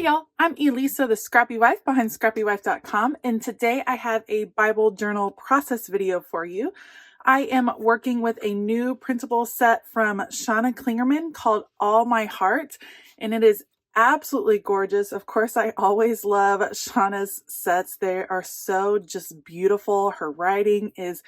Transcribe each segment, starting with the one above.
Hey y'all, I'm Elisa, the Scrappy Wife behind ScrappyWife.com, and today I have a Bible journal process video for you. I am working with a new printable set from Shawna Clingerman called All My Heart, and it is absolutely gorgeous. Of course, I always love Shawna's sets. They are so just beautiful. Her writing is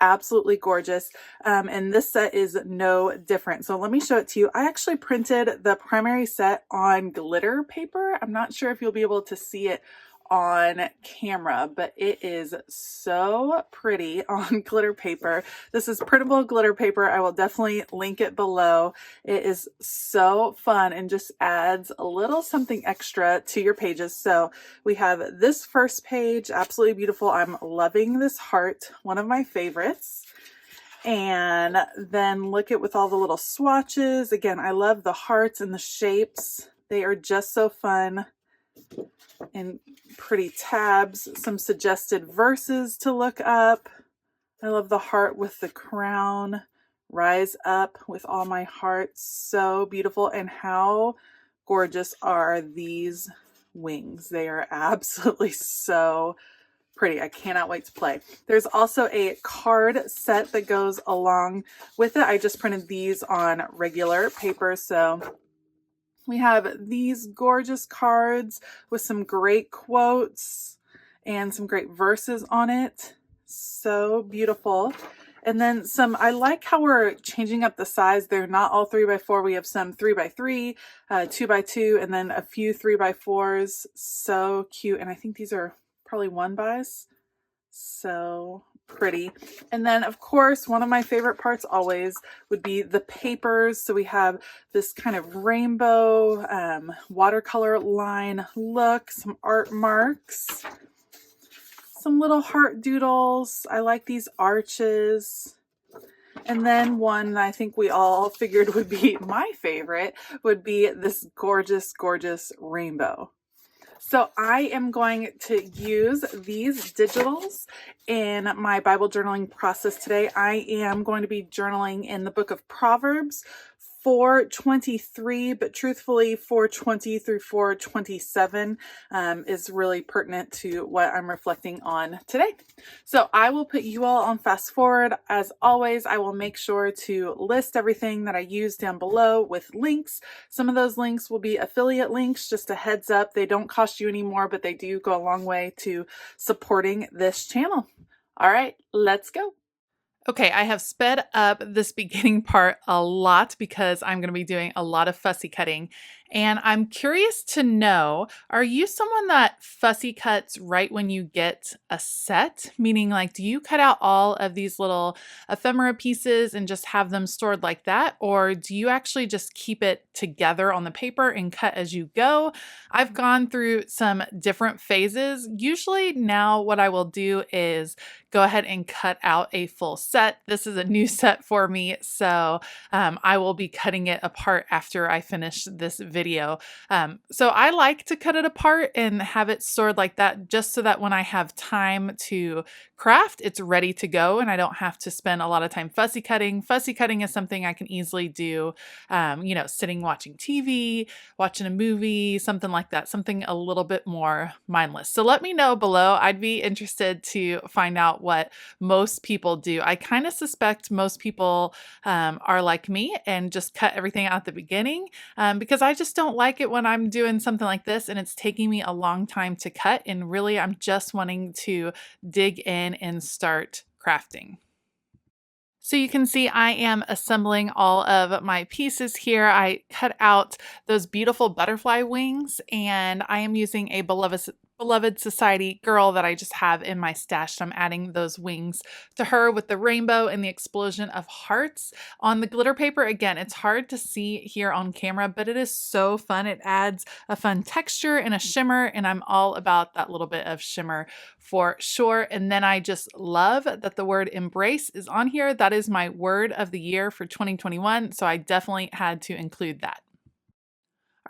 absolutely gorgeous. And this set is no different. So let me show it to you. I actually printed the primary set on glitter paper. I'm not sure if you'll be able to see it on camera, but it is so pretty on glitter paper. This is printable glitter paper. I will definitely link it below. It is so fun and just adds a little something extra to your pages. So we have this first page, absolutely beautiful. I'm loving this heart, one of my favorites. And then look at with all the little swatches. Again, I love the hearts and the shapes. They are just so fun. And pretty tabs, some suggested verses to look up. I love the heart with the crown. Rise up with all my heart. So beautiful. And how gorgeous are these wings? They are absolutely so pretty. I cannot wait to play. There's also a card set that goes along with it. I just printed these on regular paper, so we have these gorgeous cards with some great quotes and some great verses on it. So beautiful. And then some, I like how we're changing up the size. They're not all 3x4. We have some 3x3, 2x2, and then a few 3x4s. So cute. And I think these are probably 1x. So pretty. And then of course, one of my favorite parts always would be the papers. So we have this kind of rainbow watercolor line look, some art marks, some little heart doodles. I like these arches. And then one I think we all figured would be my favorite would be this gorgeous, gorgeous rainbow. So I am going to use these digitals in my Bible journaling process today. I am going to be journaling in the book of Proverbs 4:23, but truthfully 4:20 through 4:27 is really pertinent to what I'm reflecting on today. So I will put you all on fast forward. As always, I will make sure to list everything that I use down below with links. Some of those links will be affiliate links, just a heads up. They don't cost you any more, but they do go a long way to supporting this channel. All right, let's go. Okay, I have sped up this beginning part a lot because I'm going to be doing a lot of fussy cutting. And I'm curious to know, are you someone that fussy cuts right when you get a set? Meaning, like, do you cut out all of these little ephemera pieces and just have them stored like that? Or do you actually just keep it together on the paper and cut as you go? I've gone through some different phases. Usually now what I will do is go ahead and cut out a full set. This is a new set for me, so I will be cutting it apart after I finish this video. So I like to cut it apart and have it stored like that just so that when I have time to craft, it's ready to go and I don't have to spend a lot of time fussy cutting. Fussy cutting is something I can easily do, sitting watching TV, watching a movie, something like that, something a little bit more mindless. So let me know below. I'd be interested to find out what most people do. I kind of suspect most people are like me and just cut everything out at the beginning because I just don't like it when I'm doing something like this and it's taking me a long time to cut, and really I'm just wanting to dig in and start crafting. So you can see I am assembling all of my pieces here. I cut out those beautiful butterfly wings and I am using a beloved society girl that I just have in my stash. So I'm adding those wings to her with the rainbow and the explosion of hearts on the glitter paper. Again, it's hard to see here on camera, but it is so fun. It adds a fun texture and a shimmer, and I'm all about that little bit of shimmer for sure. And then I just love that the word embrace is on here. That is my word of the year for 2021. So I definitely had to include that.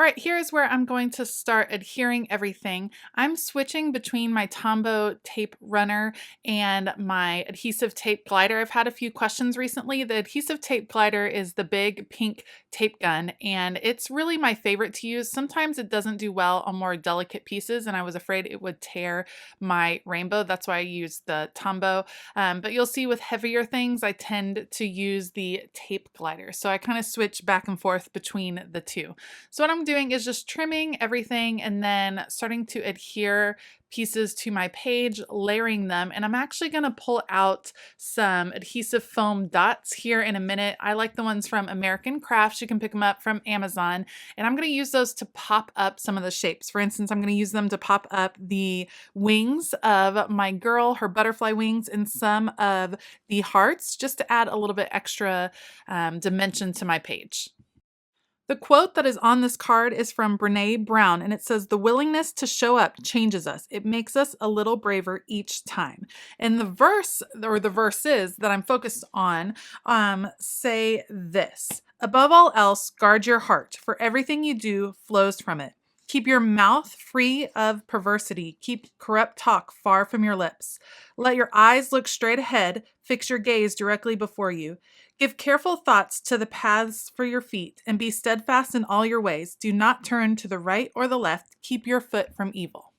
All right, here's where I'm going to start adhering everything. I'm switching between my Tombow tape runner and my adhesive tape glider. I've had a few questions recently. The adhesive tape glider is the big pink tape gun, and it's really my favorite to use. Sometimes it doesn't do well on more delicate pieces, and I was afraid it would tear my rainbow. That's why I use the Tombow. But you'll see with heavier things, I tend to use the tape glider. So I kind of switch back and forth between the two. So what I'm doing is just trimming everything and then starting to adhere pieces to my page, layering them. And I'm actually going to pull out some adhesive foam dots here in a minute. I like the ones from American Crafts. You can pick them up from Amazon. And I'm going to use those to pop up some of the shapes. For instance, I'm going to use them to pop up the wings of my girl, her butterfly wings, and some of the hearts, just to add a little bit extra dimension to my page. The quote that is on this card is from Brené Brown, and it says, "The willingness to show up changes us. It makes us a little braver each time." And the verse, or the verses that I'm focused on, say this: "Above all else, guard your heart, for everything you do flows from it. Keep your mouth free of perversity. Keep corrupt talk far from your lips. Let your eyes look straight ahead. Fix your gaze directly before you. Give careful thoughts to the paths for your feet, and be steadfast in all your ways. Do not turn to the right or the left. Keep your foot from evil."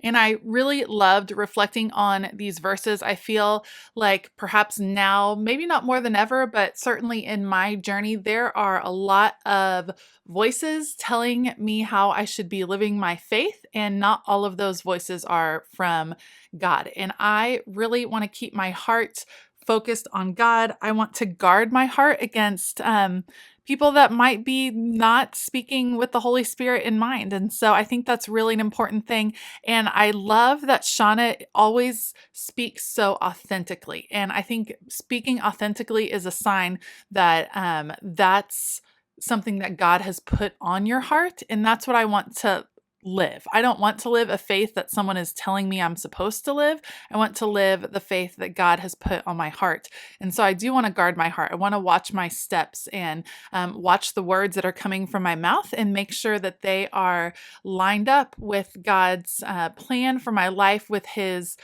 And I really loved reflecting on these verses. I feel like perhaps now, maybe not more than ever, but certainly in my journey, there are a lot of voices telling me how I should be living my faith, and not all of those voices are from God. And I really want to keep my heart focused on God. I want to guard my heart against people that might be not speaking with the Holy Spirit in mind. And so I think that's really an important thing. And I love that Shawna always speaks so authentically. And I think speaking authentically is a sign that that's something that God has put on your heart. And that's what I want to live. I don't want to live a faith that someone is telling me I'm supposed to live. I want to live the faith that God has put on my heart. And so I do want to guard my heart. I want to watch my steps and watch the words that are coming from my mouth, and make sure that they are lined up with God's plan for my life, with His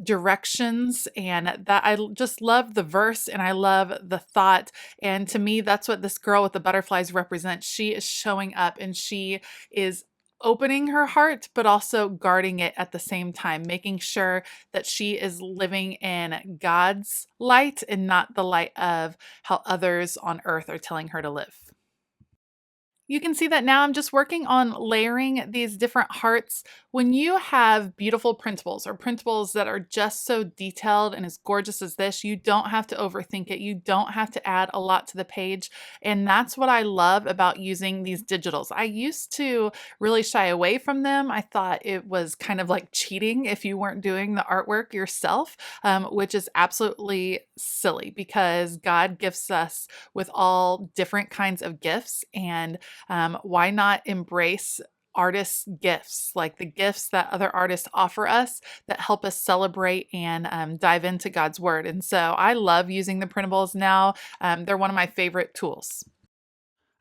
directions. And that I just love the verse, and I love the thought. And to me, that's what this girl with the butterflies represents. She is showing up, and she is opening her heart, but also guarding it at the same time, making sure that she is living in God's light and not the light of how others on earth are telling her to live. You can see that now I'm just working on layering these different hearts. When you have beautiful printables, or printables that are just so detailed and as gorgeous as this, you don't have to overthink it. You don't have to add a lot to the page. And that's what I love about using these digitals. I used to really shy away from them. I thought it was kind of like cheating if you weren't doing the artwork yourself, which is absolutely silly, because God gifts us with all different kinds of gifts. And why not embrace artists' gifts, like the gifts that other artists offer us that help us celebrate and dive into God's word? And so I love using the printables now. They're one of my favorite tools.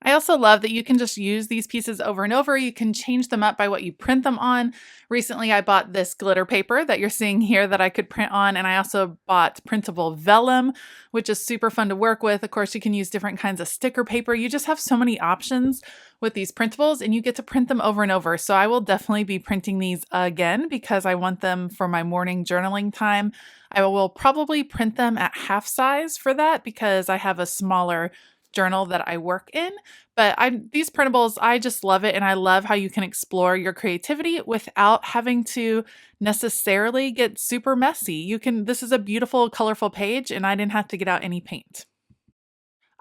I also love that you can just use these pieces over and over. You can change them up by what you print them on. Recently, I bought this glitter paper that you're seeing here that I could print on, and I also bought printable vellum, which is super fun to work with. Of course, you can use different kinds of sticker paper. You just have so many options with these printables, and you get to print them over and over. So I will definitely be printing these again, because I want them for my morning journaling time. I will probably print them at half size for that, because I have a smaller journal that I work in. But these printables, I just love it. And I love how you can explore your creativity without having to necessarily get super messy. This is a beautiful, colorful page, and I didn't have to get out any paint.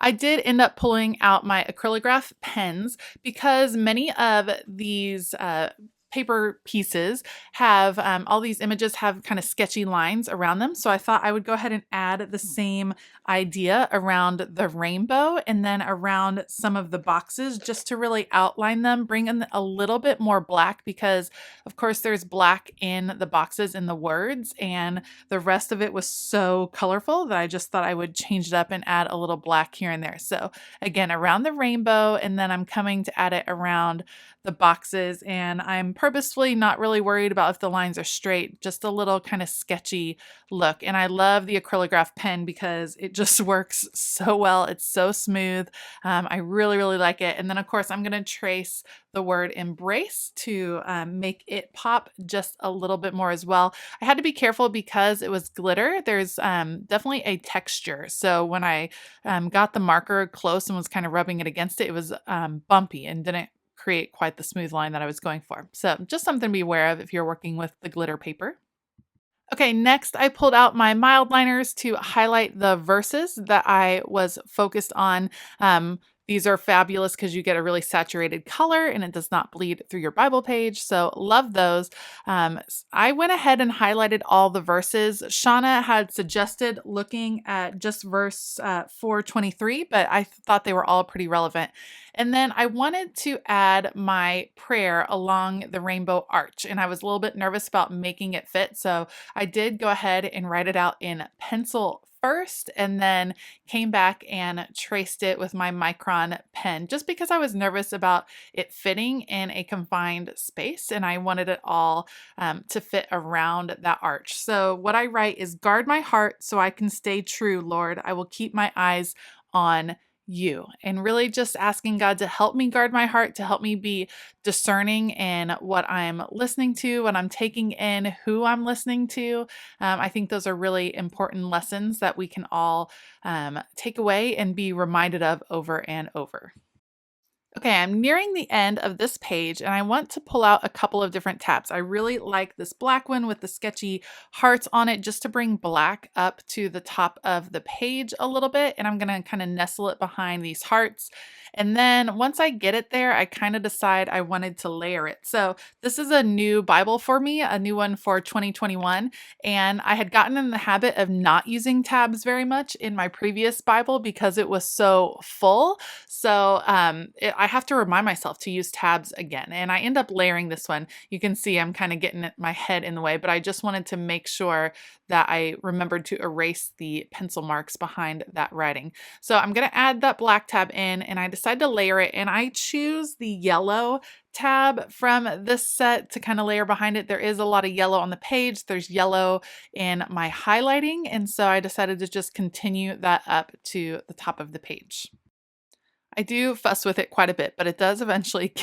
I did end up pulling out my acrylograph pens, because many of these paper pieces have all these images have kind of sketchy lines around them. So I thought I would go ahead and add the same idea around the rainbow and then around some of the boxes just to really outline them, bring in a little bit more black because of course there's black in the boxes in the words, and the rest of it was so colorful that I just thought I would change it up and add a little black here and there. So again, around the rainbow, and then I'm coming to add it around the boxes, and I'm purposefully not really worried about if the lines are straight, just a little kind of sketchy look. And I love the acrylograph pen because it just works so well. It's so smooth. I really, really like it. And then of course I'm going to trace the word embrace to make it pop just a little bit more as well. I had to be careful because it was glitter. There's definitely a texture. So when I got the marker close and was kind of rubbing it against it, it was bumpy and didn't create quite the smooth line that I was going for. So just something to be aware of if you're working with the glitter paper. Okay, next I pulled out my mild liners to highlight the verses that I was focused on. These are fabulous because you get a really saturated color and it does not bleed through your Bible page. So love those. I went ahead and highlighted all the verses. Shawna had suggested looking at just verse 423, but I thought they were all pretty relevant. And then I wanted to add my prayer along the rainbow arch, and I was a little bit nervous about making it fit. So I did go ahead and write it out in pencil first and then came back and traced it with my micron pen just because I was nervous about it fitting in a confined space and I wanted it all to fit around that arch. So what I write is, guard my heart so I can stay true, Lord. I will keep my eyes on you, and really just asking God to help me guard my heart, to help me be discerning in what I'm listening to, what I'm taking in, who I'm listening to. I think those are really important lessons that we can all take away and be reminded of over and over. Okay, I'm nearing the end of this page and I want to pull out a couple of different tabs. I really like this black one with the sketchy hearts on it just to bring black up to the top of the page a little bit. And I'm going to kind of nestle it behind these hearts. And then once I get it there, I kind of decide I wanted to layer it. So this is a new Bible for me, a new one for 2021. And I had gotten in the habit of not using tabs very much in my previous Bible because it was so full. So I have to remind myself to use tabs again. And I end up layering this one. You can see I'm kind of getting my head in the way, but I just wanted to make sure that I remembered to erase the pencil marks behind that writing. So I'm going to add that black tab in and I decide to layer it, and I choose the yellow tab from this set to kind of layer behind it. There is a lot of yellow on the page. There's yellow in my highlighting. And so I decided to just continue that up to the top of the page. I do fuss with it quite a bit, but it does eventually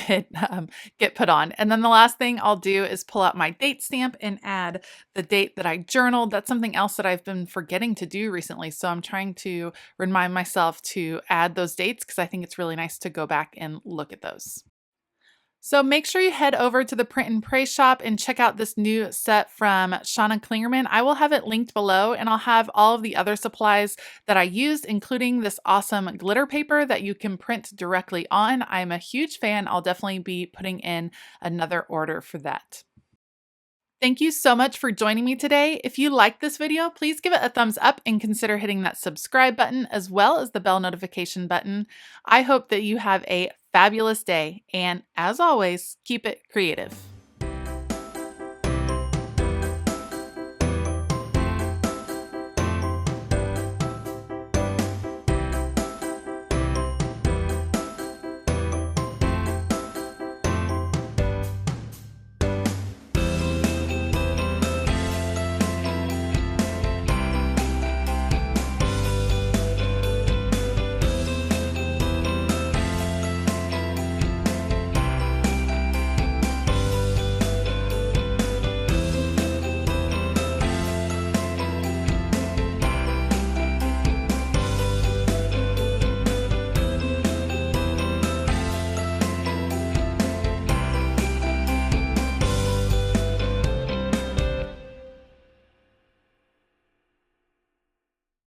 get put on. And then the last thing I'll do is pull out my date stamp and add the date that I journaled. That's something else that I've been forgetting to do recently. So I'm trying to remind myself to add those dates because I think it's really nice to go back and look at those. So make sure you head over to the Print and Pray shop and check out this new set from Shawna Clingerman. I will have it linked below, and I'll have all of the other supplies that I used, including this awesome glitter paper that you can print directly on. I'm a huge fan. I'll definitely be putting in another order for that. Thank you so much for joining me today. If you liked this video, please give it a thumbs up and consider hitting that subscribe button as well as the bell notification button. I hope that you have a fabulous day, and as always, keep it creative.